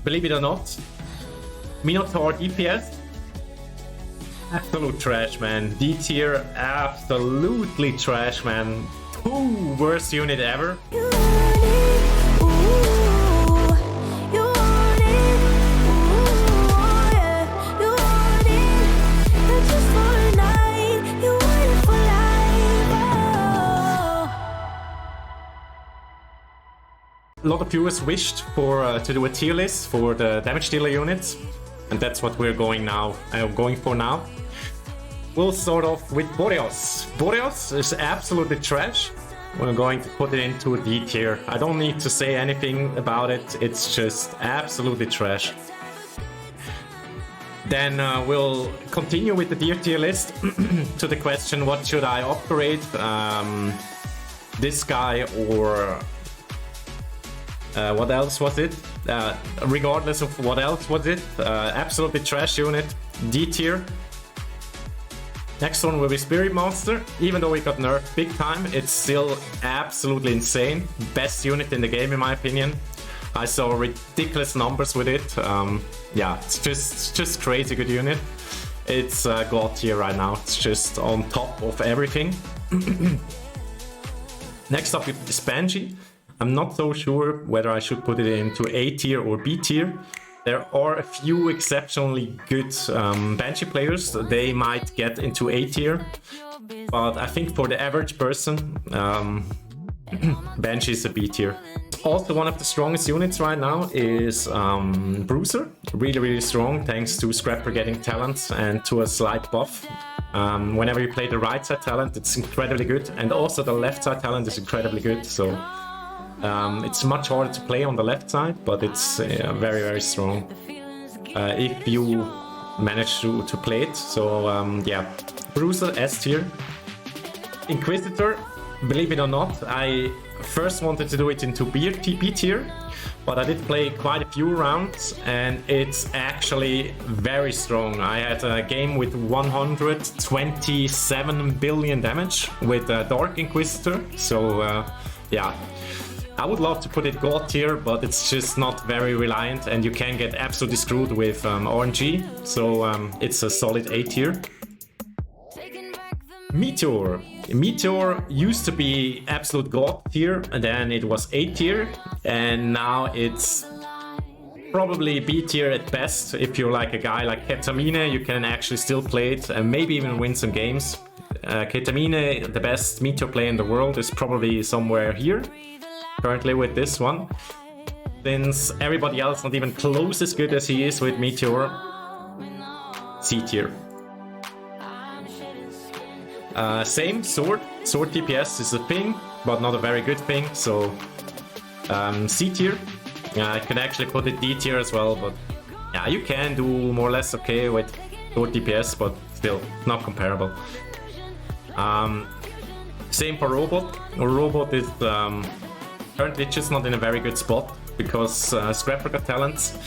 believe it or not, Minotaur DPS, absolute trash, man. D tier, absolutely trash, man. Two worst unit ever. A lot of viewers wished for to do a tier list for the damage dealer units, and that's what we're going for now. We'll start off with Boreas. Boreas is absolutely trash. We're going to put it into a D tier. I don't need to say anything about it, it's just absolutely trash. Then we'll continue with the D tier list to the question, what should I upgrade? This guy or... what else was it? Regardless of what else was it, absolutely trash unit, D tier. Next one will be Spirit Monster. Even though it got nerfed big time, it's still absolutely insane. Best unit in the game in my opinion. I saw ridiculous numbers with it. Yeah, it's just crazy good unit. It's God tier right now. It's just on top of everything. Next up is Banshee. I'm not so sure whether I should put it into A tier or B tier. There are a few exceptionally good Banshee players. They might get into A tier. But I think for the average person, Banshee is a B tier. Also, one of the strongest units right now is Bruiser. Really strong, thanks to Scrapper getting talent and to a slight buff. Whenever you play the right side talent, it's incredibly good. And also the left side talent is incredibly good. So it's much harder to play on the left side, but it's very strong if you manage to play it. So yeah, Bruiser S tier. Inquisitor, believe it or not, I first wanted to do it into B tier, but I did play quite a few rounds and it's actually very strong. I had a game with 127 billion damage with Dark Inquisitor, so yeah. I would love to put it God tier, but it's just not very reliant and you can get absolutely screwed with RNG, so it's a solid A tier. Meteor. Meteor used to be absolute God tier, and then it was A tier, and now it's probably B tier at best. If you're like a guy like Ketamine, you can actually still play it and maybe even win some games. Ketamine, the best Meteor player in the world, is probably somewhere here. Currently with this one, since everybody else not even close as good as he is with Meteor. C tier. Same sword DPS is a thing, but not a very good thing, so C tier. I could actually put it D tier as well, but yeah, you can do more or less okay with sword DPS, but still not comparable. Same for Robot. Robot is currently just not in a very good spot because Scrapper got talents.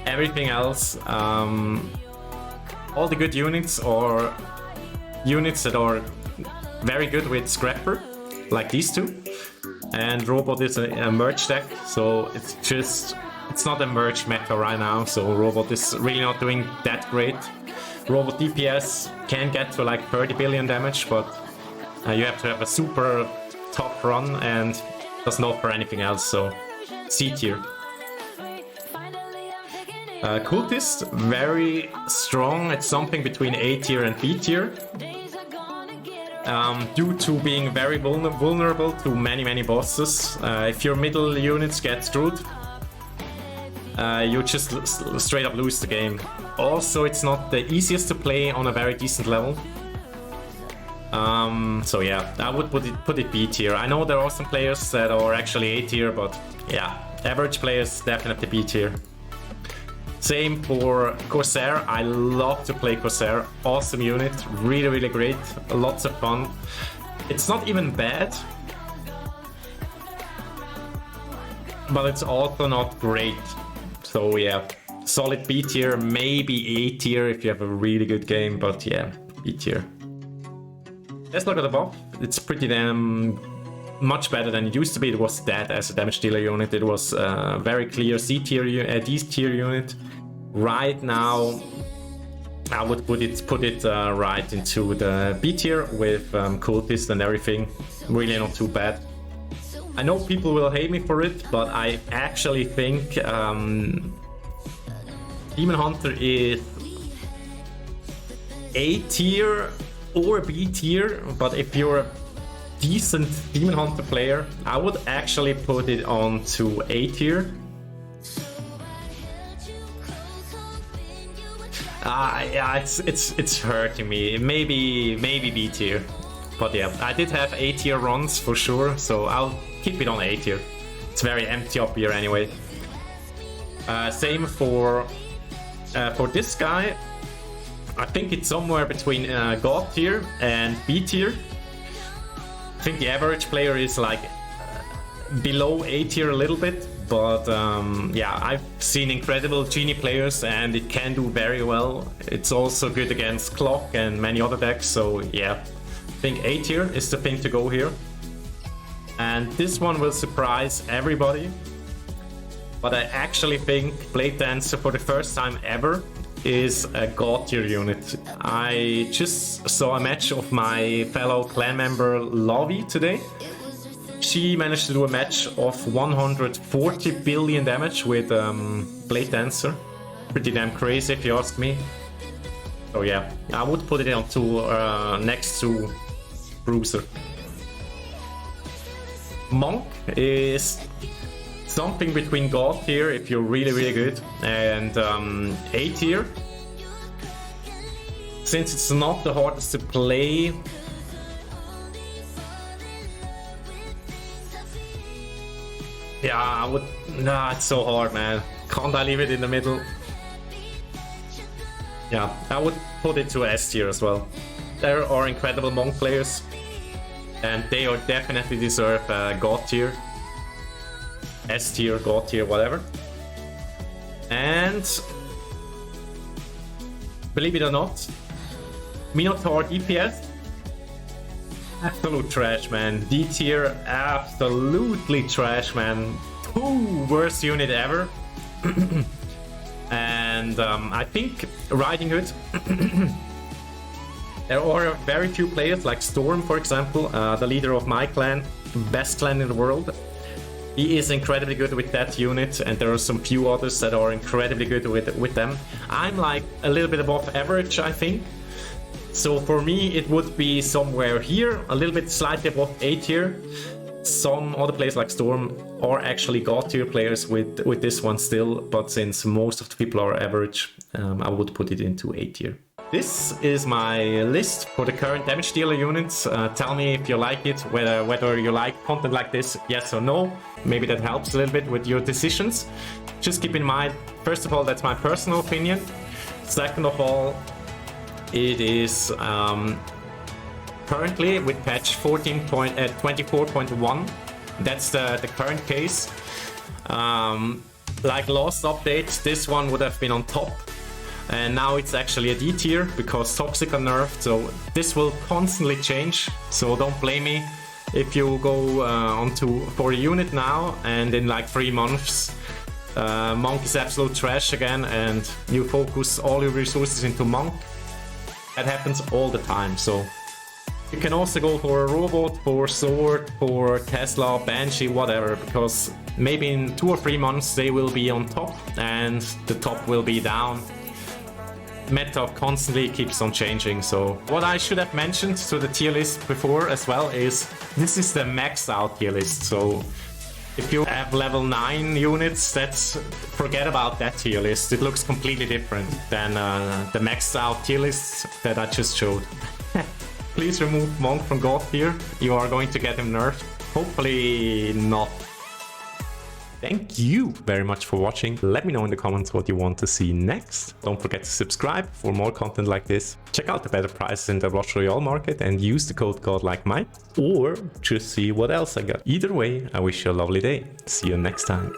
Everything else, all the good units are units that are very good with Scrapper, like these two. And Robot is a merge deck, so it's not a merge meta right now, so Robot is really not doing that great. Robot DPS can get to like 30 billion damage, but you have to have a super tough run and doesn't offer anything else, so C tier. Cultist, very strong. It's something between A tier and B tier. Due to being very vulnerable to many bosses. If your middle units get screwed, you just straight up lose the game. Also, it's not the easiest to play on a very decent level. So yeah, I would put it B tier. I know there are some players that are actually A tier, but yeah, average players definitely B tier. Same for Corsair. I love to play Corsair. Awesome unit, really great, lots of fun. It's not even bad, but it's also not great. So yeah, solid B tier, maybe A tier if you have a really good game, but yeah, B tier. Let's look at the buff. It's pretty damn much better than it used to be. It was dead as a damage dealer unit. It was very clear D tier unit. Right now, I would put it right into the B tier with cultist and everything. Really not too bad. I know people will hate me for it, but I actually think Demon Hunter is A tier or B tier, but if you're a decent Demon Hunter player, I would actually put it on to A tier. Yeah, it's hurting me. Maybe B tier, but yeah, I did have A tier runs for sure, so I'll keep it on A tier. It's very empty up here anyway. Same for this guy. I think it's somewhere between God tier and B tier. I think the average player is like below A tier a little bit, but yeah, I've seen incredible Genie players and it can do very well. It's also good against Clock and many other decks, so yeah, I think A tier is the thing to go here. And this one will surprise everybody, but I actually think Blade Dancer for the first time ever is a God tier unit. I just saw a match of my fellow clan member Lovey today. She managed to do a match of 140 billion damage with Blade Dancer. Pretty damn crazy if you ask me. So yeah, I would put it on to next to Bruiser. Monk is something between God tier if you're really good and A tier. Since it's not the hardest to play, yeah, I would. Nah, it's so hard, man. Can't I leave it in the middle? Yeah, I would put it to S tier as well. There are incredible Monk players, and they are definitely deserve God tier. S tier, God tier, whatever. And believe it or not, Minotaur DPS, absolute trash, man. D tier, absolutely trash, man. Worst unit ever. And I think Riding Hood. There are very few players like Storm, for example, the leader of my clan, best clan in the world. He is incredibly good with that unit, and there are some few others that are incredibly good with them. I'm like a little bit above average, I think. So for me, it would be somewhere here, a little bit slightly above A tier. Some other players like Storm are actually God tier players with this one still, but since most of the people are average, I would put it into A tier. This is my list for the current damage dealer units. Tell me if you like it, whether you like content like this, yes or no. Maybe that helps a little bit with your decisions. Just keep in mind, first of all, that's my personal opinion. Second of all, it is currently with patch 24.1. That's the current case. Like last update, this one would have been on top. And now it's actually a D tier because Toxic are nerfed, so this will constantly change. So don't blame me if you go for a unit now and in like 3 months Monk is absolute trash again and you focus all your resources into Monk. That happens all the time, so you can also go for a robot, for sword, for Tesla, Banshee, whatever, because maybe in 2 or 3 months they will be on top and the top will be down. Meta constantly keeps on changing, so what I should have mentioned to the tier list before as well is this is the max out tier list. So if you have level 9 units, forget about that tier list. It looks completely different than the maxed out tier list that I just showed. Please remove Monk from God tier. You are going to get him nerfed. Hopefully not. Thank you very much for watching. Let me know in the comments what you want to see next. Don't forget to subscribe for more content like this. Check out the better prices in the Rush Royale market and use the code GodLikeMike, or just see what else I got. Either way, I wish you a lovely day. See you next time.